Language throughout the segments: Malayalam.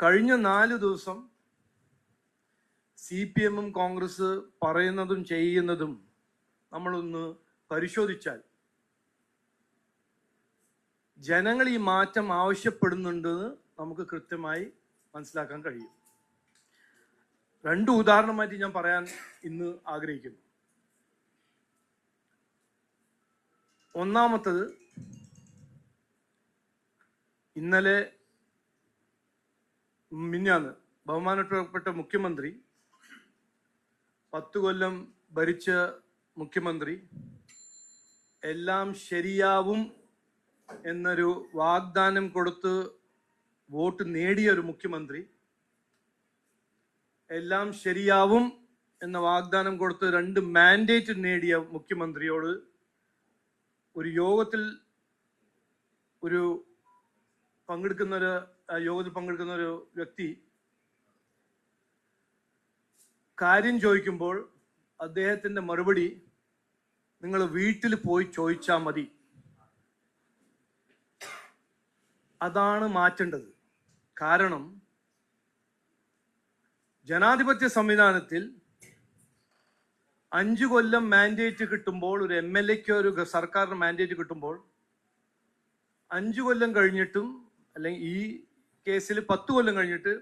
കഴിഞ്ഞ 4 ദിവസം CPM കോൺഗ്രസ് പറയുന്നതും ചെയ്യുന്നതും നമ്മളൊന്ന് പരിശോധിച്ചാൽ ജനങ്ങൾ ഈ മാറ്റം ആവശ്യപ്പെടുന്നുണ്ടെന്ന് നമുക്ക് കൃത്യമായി മനസ്സിലാക്കാൻ കഴിയും. 2 ഉദാഹരണമായിട്ട് ഞാൻ പറയാൻ ഇന്ന് ആഗ്രഹിക്കുന്നു. ഒന്നാമത്തത്, ഇന്നലെ മിനിഞ്ഞാന്ന് ബഹുമാനപ്പെട്ട മുഖ്യമന്ത്രി, 10 കൊല്ലം ഭരിച്ച മുഖ്യമന്ത്രി, എല്ലാം ശരിയാവും എന്നൊരു വാഗ്ദാനം കൊടുത്ത് വോട്ട് നേടിയ ഒരു മുഖ്യമന്ത്രി, എല്ലാം ശരിയാവും എന്ന വാഗ്ദാനം കൊടുത്ത് 2 മാൻഡേറ്റ് നേടിയ മുഖ്യമന്ത്രിയോട് ഒരു യോഗത്തിൽ പങ്കെടുക്കുന്ന ഒരു വ്യക്തി കാര്യം ചോദിക്കുമ്പോൾ അദ്ദേഹത്തിന്റെ മറുപടി, നിങ്ങൾ വീട്ടിൽ പോയി ചോദിച്ചാൽ മതി. അതാണ് മാറ്റേണ്ടത്. കാരണം ജനാധിപത്യ സംവിധാനത്തിൽ 5 കൊല്ലം മാൻഡേറ്റ് കിട്ടുമ്പോൾ, ഒരു MLAക്ക് ഒരു സർക്കാരിന് മാൻഡേറ്റ് കിട്ടുമ്പോൾ 5 കൊല്ലം കഴിഞ്ഞിട്ടും, അല്ലെങ്കിൽ ഈ കേസിൽ 10 കൊല്ലം കഴിഞ്ഞിട്ട്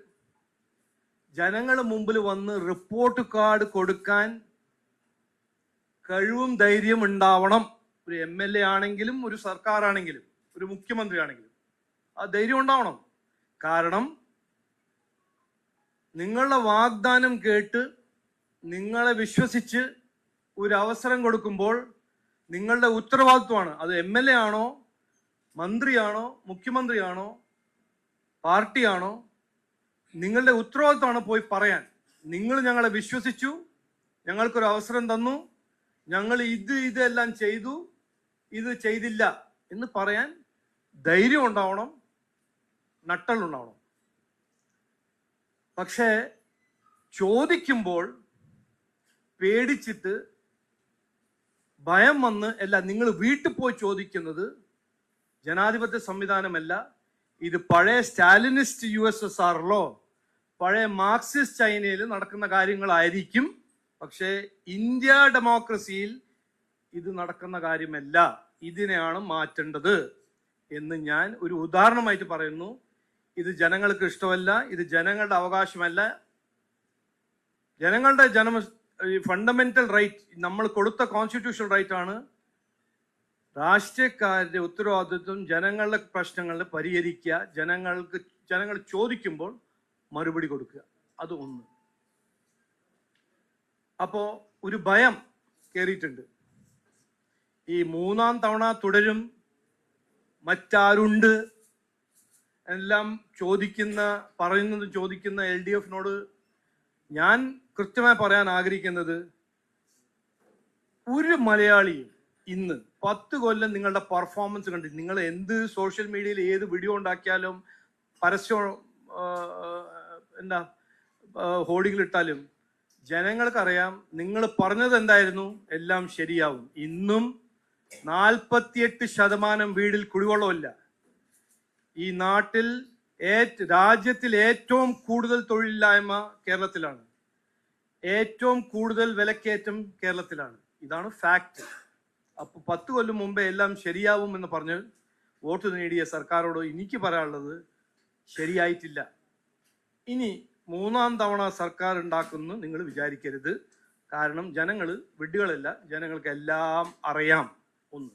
ജനങ്ങളുടെ മുമ്പിൽ വന്ന് റിപ്പോർട്ട് കാർഡ് കൊടുക്കാൻ കഴിവും ധൈര്യം ഉണ്ടാവണം. ഒരു MLA ആണെങ്കിലും, ഒരു സർക്കാരാണെങ്കിലും, ഒരു മുഖ്യമന്ത്രി ആണെങ്കിലും ആ ധൈര്യം ഉണ്ടാവണം. കാരണം നിങ്ങളുടെ വാഗ്ദാനം കേട്ട് നിങ്ങളെ വിശ്വസിച്ച് ഒരു അവസരം കൊടുക്കുമ്പോൾ നിങ്ങളുടെ ഉത്തരവാദിത്വമാണ്. അത് MLA ആണോ, മന്ത്രിയാണോ, മുഖ്യമന്ത്രിയാണോ, പാർട്ടിയാണോ, നിങ്ങളുടെ ഉത്തരവാദിത്വമാണ് പോയി പറയാൻ. നിങ്ങൾ ഞങ്ങളെ വിശ്വസിച്ചു, ഞങ്ങൾക്കൊരു അവസരം തന്നു, ഞങ്ങൾ ഇതെല്ലാം ചെയ്തു, ഇത് ചെയ്തില്ല എന്ന് പറയാൻ ധൈര്യം ഉണ്ടാവണം, നട്ടലുണ്ടാവണം. പക്ഷേ ചോദിക്കുമ്പോൾ പേടിച്ചിട്ട് ഭയം വന്ന് നിങ്ങൾ വീട്ടിൽ പോയി ചോദിക്കുന്നത് ജനാധിപത്യ സംവിധാനമല്ല. ഇത് പഴയ സ്റ്റാലിനിസ്റ്റ് USSRലോ പഴയ മാർക്സിസ്റ്റ് ചൈനയിൽ നടക്കുന്ന കാര്യങ്ങളായിരിക്കും. പക്ഷേ ഇന്ത്യ ഡെമോക്രസിയിൽ ഇത് നടക്കുന്ന കാര്യമല്ല. ഇതിനെയാണ് മാറ്റേണ്ടത് എന്ന് ഞാൻ ഒരു ഉദാഹരണമായിട്ട് പറയുന്നു. ഇത് ജനങ്ങൾക്ക് ഇഷ്ടമല്ല, ഇത് ജനങ്ങളുടെ അവകാശമല്ല. ജനങ്ങളുടെ ഫണ്ടമെന്റൽ റൈറ്റ്, നമ്മൾ കൊടുത്ത കോൺസ്റ്റിറ്റ്യൂഷണൽ റൈറ്റ് ആണ്. രാഷ്ട്രീയക്കാരുടെ ഉത്തരവാദിത്വം ജനങ്ങളുടെ പ്രശ്നങ്ങളിൽ പരിഹരിക്കുക, ജനങ്ങൾ ചോദിക്കുമ്പോൾ മറുപടി കൊടുക്കുക. അത് ഒന്ന്. അപ്പോ ഒരു ഭയം കയറിയിട്ടുണ്ട്. ഈ 3ാം തവണ തുടരും, മറ്റാരുണ്ട് എല്ലാം ചോദിക്കുന്ന LDFനോട് ഞാൻ കൃത്യമായി പറയാൻ ആഗ്രഹിക്കുന്നത്, ഒരു മലയാളിയും ഇന്ന് 10 കൊല്ലം നിങ്ങളുടെ പെർഫോമൻസ് കണ്ടിട്ട്, നിങ്ങൾ എന്ത് സോഷ്യൽ മീഡിയയിൽ ഏത് വീഡിയോ ഉണ്ടാക്കിയാലും, പരസ്യം ഹോർഡിങ്ങിലിട്ടാലും ജനങ്ങൾക്കറിയാം നിങ്ങൾ പറഞ്ഞത് എന്തായിരുന്നു. എല്ലാം ശരിയാവും. ഇന്നും 48% വീടിൽ കുടിവെള്ളമില്ല. ഈ നാട്ടിൽ രാജ്യത്തിൽ ഏറ്റവും കൂടുതൽ തൊഴിലില്ലായ്മ കേരളത്തിലാണ്. ഏറ്റവും കൂടുതൽ വിലക്കയറ്റം കേരളത്തിലാണ്. ഇതാണ് ഫാക്ട്. അപ്പൊ 10 കൊല്ലം മുമ്പേ എല്ലാം ശരിയാവും എന്ന് പറഞ്ഞ് വോട്ട് നേടിയ സർക്കാരോട് എനിക്ക് പറയാനുള്ളത്, ശരിയായിട്ടില്ല. ഇനി 3ാം തവണ സർക്കാർ ഉണ്ടാക്കുന്നു നിങ്ങൾ വിചാരിക്കരുത്. കാരണം ജനങ്ങൾ വിഡ്ഢികളല്ല, ജനങ്ങൾക്ക് എല്ലാം അറിയാം. ഒന്ന്.